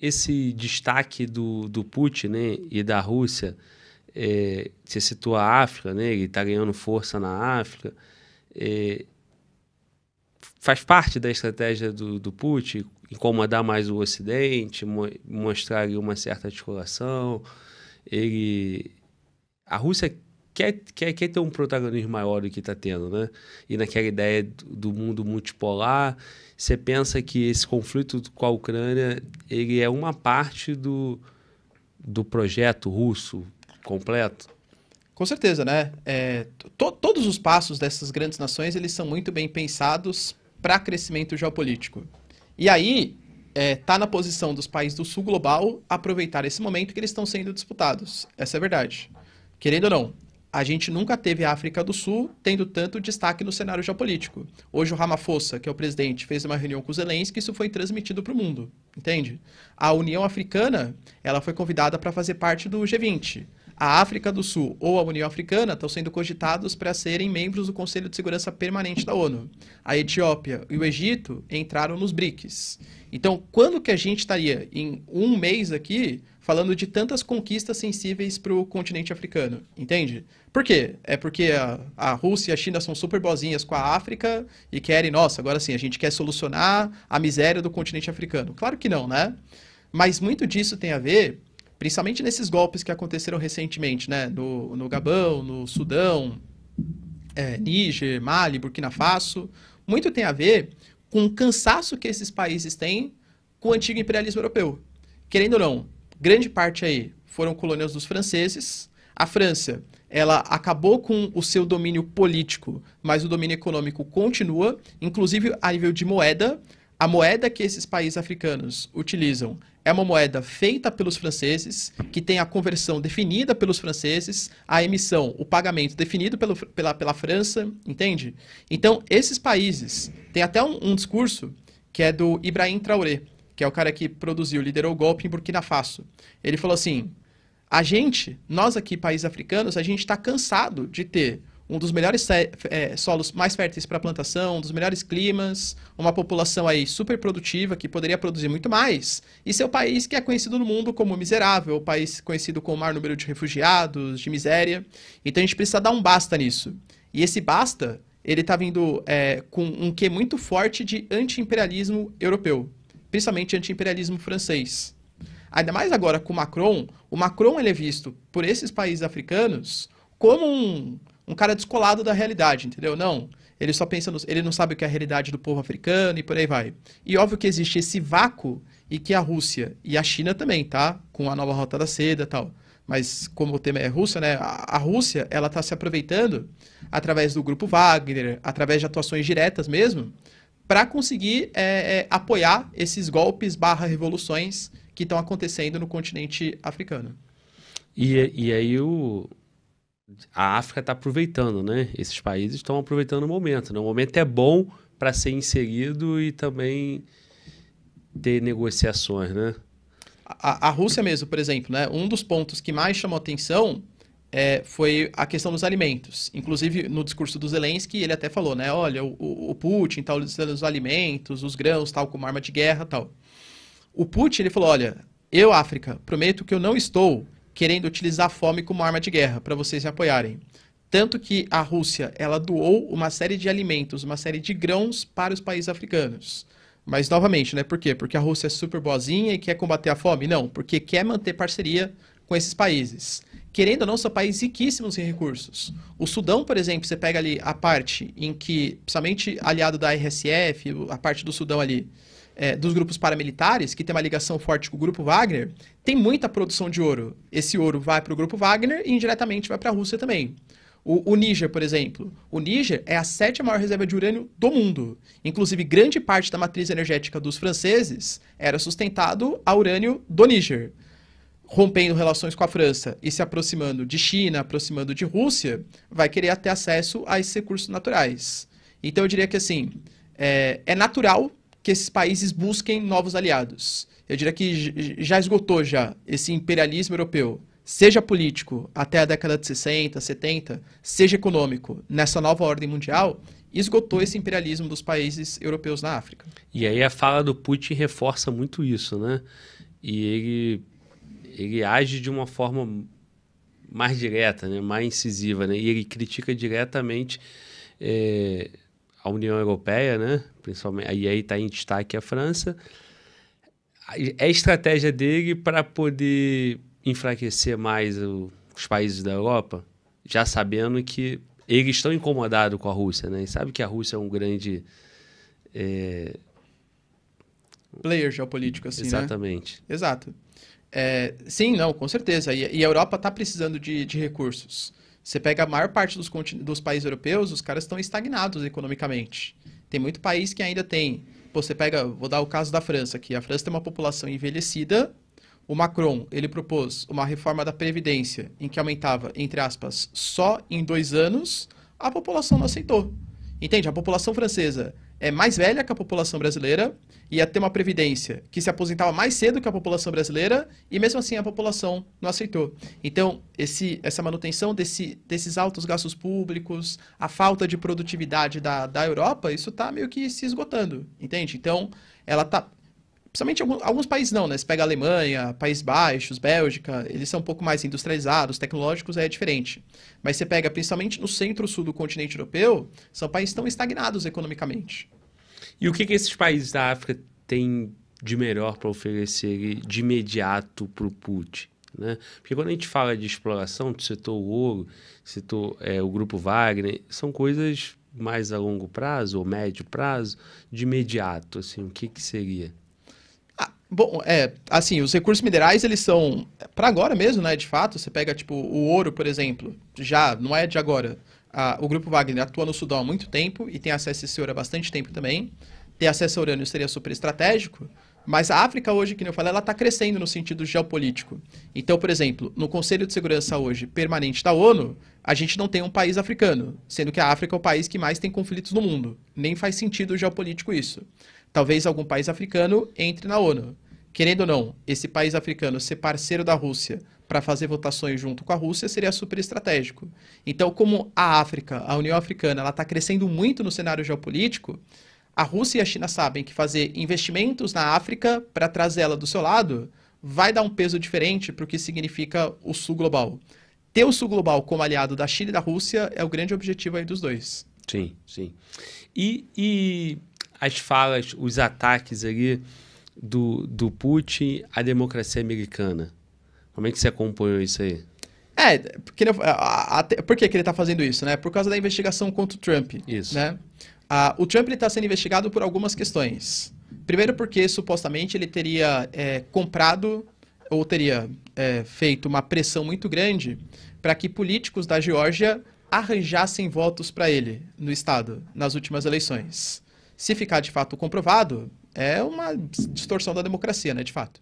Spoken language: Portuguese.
esse destaque do Putin, né, e da Rússia, você citou a África, né, ele está ganhando força na África, faz parte da estratégia do Putin incomodar mais o Ocidente, mostrar ali uma certa articulação. A Rússia quer ter um protagonismo maior do que está tendo, né? E naquela ideia do mundo multipolar, você pensa que esse conflito com a Ucrânia ele é uma parte do projeto russo completo? Com certeza, né? Todos os passos dessas grandes nações, eles são muito bem pensados para crescimento geopolítico. E aí, tá na posição dos países do sul global aproveitar esse momento que eles estão sendo disputados. Essa é a verdade. Querendo ou não, a gente nunca teve a África do Sul tendo tanto destaque no cenário geopolítico. Hoje o Ramaphosa, que é o presidente, fez uma reunião com o Zelensky e isso foi transmitido para o mundo, entende? A União Africana, ela foi convidada para fazer parte do G20. A África do Sul ou a União Africana estão sendo cogitados para serem membros do Conselho de Segurança Permanente da ONU. A Etiópia e o Egito entraram nos BRICS. Então, quando que a gente estaria em um mês aqui falando de tantas conquistas sensíveis para o continente africano, entende? Por quê? É porque a Rússia e a China são super boazinhas com a África e querem, nossa, agora sim, a gente quer solucionar a miséria do continente africano. Claro que não, né? Mas muito disso tem a ver, principalmente nesses golpes que aconteceram recentemente, né? No Gabão, no Sudão, Níger, Mali, Burkina Faso. Muito tem a ver com o cansaço que esses países têm com o antigo imperialismo europeu. Querendo ou não, grande parte aí foram colônias dos franceses. A França, ela acabou com o seu domínio político, mas o domínio econômico continua, inclusive a nível de moeda. A moeda que esses países africanos utilizam é uma moeda feita pelos franceses, que tem a conversão definida pelos franceses, a emissão, o pagamento definido pela França, entende? Então, esses países, tem até um discurso que é do Ibrahim Traoré, que é o cara que liderou o golpe em Burkina Faso. Ele falou assim, nós aqui, países africanos, a gente está cansado de ter um dos melhores solos mais férteis para plantação, um dos melhores climas, uma população aí super produtiva que poderia produzir muito mais, e ser o país que é conhecido no mundo como miserável, o país conhecido com o maior número de refugiados, de miséria. Então a gente precisa dar um basta nisso. E esse basta, ele está vindo com um quê muito forte de anti-imperialismo europeu, principalmente anti-imperialismo francês. Ainda mais agora com o Macron ele é visto por esses países africanos como um cara descolado da realidade, entendeu? Não, ele só pensa, ele não sabe o que é a realidade do povo africano e por aí vai. E óbvio que existe esse vácuo e que a Rússia e a China também, tá? Com a nova Rota da Seda e tal. Mas como o tema é Rússia, né? A Rússia, ela tá se aproveitando através do Grupo Wagner, através de atuações diretas mesmo, para conseguir apoiar esses golpes / revoluções que estão acontecendo no continente africano. E aí a África está aproveitando, né? Esses países estão aproveitando o momento, né? O momento é bom para ser inserido e também ter negociações, né? A Rússia mesmo, por exemplo, né? Um dos pontos que mais chamou atenção foi a questão dos alimentos. Inclusive, no discurso do Zelensky, ele até falou, né? Olha, o Putin está utilizando os alimentos, os grãos, tal, como arma de guerra, tal. O Putin, ele falou, olha, eu, África, prometo que eu não estou querendo utilizar a fome como arma de guerra, para vocês me apoiarem. Tanto que a Rússia, ela doou uma série de alimentos, uma série de grãos para os países africanos. Mas, novamente, né? Por quê? Porque a Rússia é super boazinha e quer combater a fome? Não, porque quer manter parceria com esses países. Querendo ou não, são países riquíssimos em recursos. O Sudão, por exemplo, você pega ali a parte em que, principalmente aliado da RSF, a parte do Sudão ali, dos grupos paramilitares, que tem uma ligação forte com o Grupo Wagner, tem muita produção de ouro. Esse ouro vai para o Grupo Wagner e indiretamente vai para a Rússia também. O Níger, por exemplo. O Níger é a 7ª maior reserva de urânio do mundo. Inclusive, grande parte da matriz energética dos franceses era sustentado a urânio do Níger. Rompendo relações com a França e se aproximando de China, aproximando de Rússia, vai querer ter acesso a esses recursos naturais. Então, eu diria que, assim, é natural que esses países busquem novos aliados. Eu diria que já esgotou esse imperialismo europeu, seja político até a década de 60, 70, seja econômico, nessa nova ordem mundial, esgotou esse imperialismo dos países europeus na África. E aí a fala do Putin reforça muito isso, né? e ele age de uma forma mais direta, né? Mais incisiva, né? E ele critica diretamente a União Europeia, né? Principalmente, e aí está em destaque a França. É a estratégia dele para poder enfraquecer mais os países da Europa, já sabendo que eles estão incomodados com a Rússia, né? E sabe que a Rússia é um grande... player geopolítico, assim, Exatamente. Né? Exato. Sim, não, com certeza. E a Europa está precisando de recursos. Você pega a maior parte dos países europeus, os caras estão estagnados economicamente. Tem muito país que ainda tem... Você pega, vou dar o caso da França, que a França tem uma população envelhecida. O Macron, ele propôs uma reforma da Previdência em que aumentava, entre aspas, só em 2 anos. A população não aceitou. Entende? A população francesa é mais velha que a população brasileira, ia ter uma previdência que se aposentava mais cedo que a população brasileira, e mesmo assim a população não aceitou. Então, essa manutenção desses altos gastos públicos, a falta de produtividade da Europa, isso está meio que se esgotando, entende? Então, ela está... Principalmente alguns países não, né? Você pega a Alemanha, Países Baixos, Bélgica, eles são um pouco mais industrializados, tecnológicos é diferente. Mas você pega principalmente no centro-sul do continente europeu, são países que estão estagnados economicamente. E o que esses países da África têm de melhor para oferecer de imediato para o Putin? Né? Porque quando a gente fala de exploração, tu citou o ouro, citou o Grupo Wagner, são coisas mais a longo prazo ou médio prazo, de imediato, assim, o que seria? Bom, assim, os recursos minerais, eles são, para agora mesmo, né, de fato, você pega, tipo, o ouro, por exemplo, já não é de agora. O Grupo Wagner atua no Sudão há muito tempo e tem acesso a esse ouro há bastante tempo também. Ter acesso a urânio seria super estratégico, mas a África hoje, que eu falei, ela está crescendo no sentido geopolítico. Então, por exemplo, no Conselho de Segurança hoje permanente da ONU, a gente não tem um país africano, sendo que a África é o país que mais tem conflitos no mundo. Nem faz sentido geopolítico isso. Talvez algum país africano entre na ONU. Querendo ou não, esse país africano ser parceiro da Rússia para fazer votações junto com a Rússia seria super estratégico. Então, como a África, a União Africana, ela está crescendo muito no cenário geopolítico, a Rússia e a China sabem que fazer investimentos na África para trazer ela do seu lado vai dar um peso diferente para o que significa o Sul Global. Ter o Sul Global como aliado da China e da Rússia é o grande objetivo aí dos dois. Sim, sim. E as falas, os ataques ali do Putin à democracia americana. Como é que você acompanhou isso aí? Por que ele está fazendo isso, né? Por causa da investigação contra o Trump. Isso. Né? O Trump está sendo investigado por algumas questões. Primeiro porque, supostamente, ele teria comprado ou teria feito uma pressão muito grande para que políticos da Geórgia arranjassem votos para ele no estado, nas últimas eleições. Se ficar de fato comprovado, é uma distorção da democracia, né, de fato.